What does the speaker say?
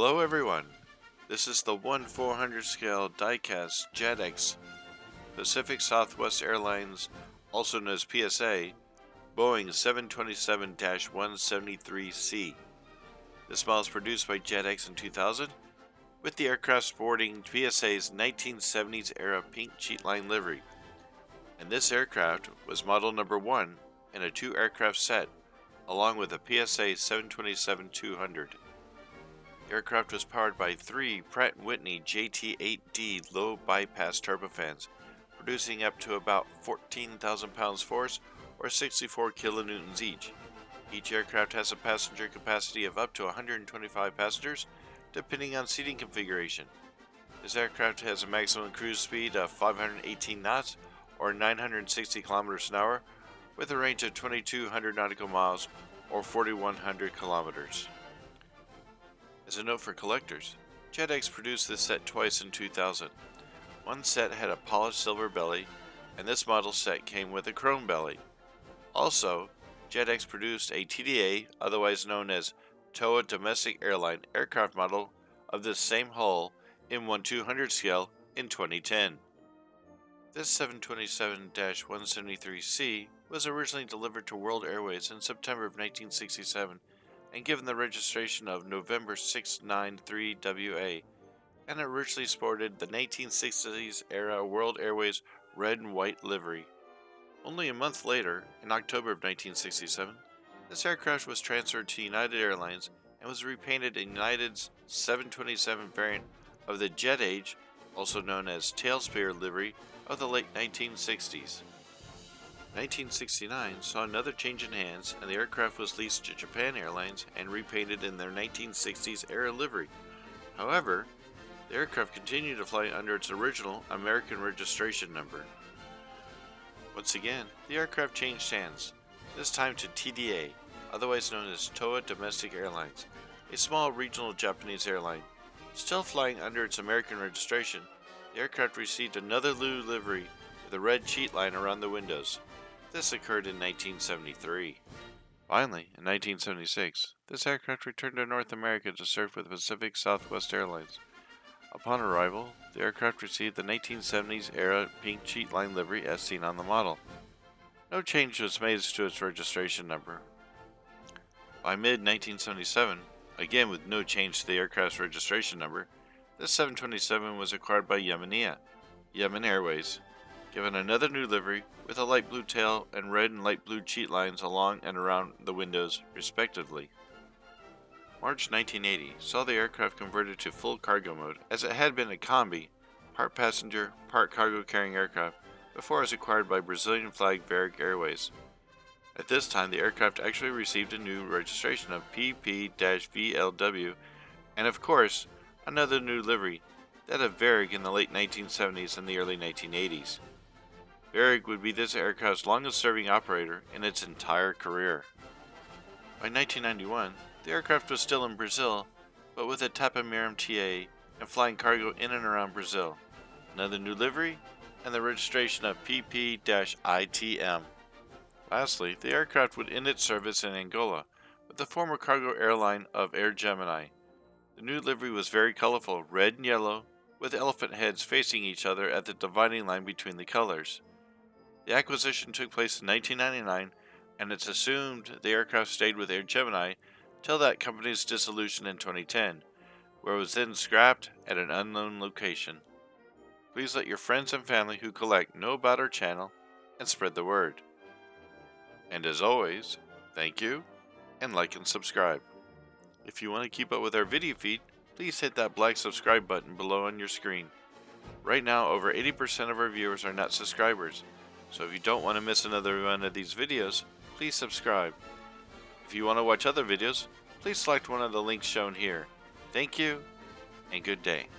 Hello everyone, this is the 1/400 scale diecast JetX Pacific Southwest Airlines, also known as PSA, Boeing 727-173C. This model is produced by JetX in 2000, with the aircraft sporting PSA's 1970s era Pink Cheatline livery, and this aircraft was model number 1 in a 2-aircraft set, along with a PSA 727-200. The aircraft was powered by 3 Pratt Whitney JT8D low bypass turbofans, producing up to about 14,000 pounds force or 64 kilonewtons each. Each aircraft has a passenger capacity of up to 125 passengers, depending on seating configuration. This aircraft has a maximum cruise speed of 518 knots or 960 kilometers an hour, with a range of 2,200 nautical miles or 4,100 kilometers. As a note for collectors, JetX produced this set twice in 2000. One set had a polished silver belly, and this model set came with a chrome belly. Also, JetX produced a TDA, otherwise known as Toa Domestic Airline aircraft model of this same hull in 1/200 scale in 2010. This 727-173C was originally delivered to World Airways in September of 1967 and given the registration of November 693WA, and originally sported the 1960s era World Airways red and white livery. Only a month later, in October of 1967, this aircraft was transferred to United Airlines and was repainted in United's 727 variant of the Jet Age, also known as tail spear livery, of the late 1960s. 1969 saw another change in hands, and the aircraft was leased to Japan Airlines and repainted in their 1960s era livery. However, the aircraft continued to fly under its original American registration number. Once again, the aircraft changed hands, this time to TDA, otherwise known as Toa Domestic Airlines, a small regional Japanese airline. Still flying under its American registration, the aircraft received another new livery with a red cheat line around the windows. This occurred in 1973. Finally, in 1976, this aircraft returned to North America to serve with Pacific Southwest Airlines. Upon arrival, the aircraft received the 1970s era Pink Cheatline livery as seen on the model. No change was made to its registration number. By mid-1977, again with no change to the aircraft's registration number, this 727 was acquired by Yemen Airways, given another new livery with a light blue tail and red and light blue cheat lines along and around the windows, respectively. March 1980 saw the aircraft converted to full cargo mode, as it had been a combi, part passenger, part cargo carrying aircraft, before it was acquired by Brazilian flag Varig Airways. At this time, the aircraft actually received a new registration of PP-VLW, and of course, another new livery, that of Varig in the late 1970s and the early 1980s. Varig would be this aircraft's longest-serving operator in its entire career. By 1991, the aircraft was still in Brazil, but with a Tapamirim TA and flying cargo in and around Brazil. Another new livery, and the registration of PP-ITM. Lastly, the aircraft would end its service in Angola with the former cargo airline of Air Gemini. The new livery was very colorful, red and yellow, with elephant heads facing each other at the dividing line between the colors. The acquisition took place in 1999, and it's assumed the aircraft stayed with Air Gemini till that company's dissolution in 2010, where it was then scrapped at an unknown location. Please let your friends and family who collect know about our channel and spread the word. And as always, thank you, and like and subscribe. If you want to keep up with our video feed, please hit that black subscribe button below on your screen. Right now, over 80% of our viewers are not subscribers, so if you don't want to miss another one of these videos, please subscribe. If you want to watch other videos, please select one of the links shown here. Thank you, and good day.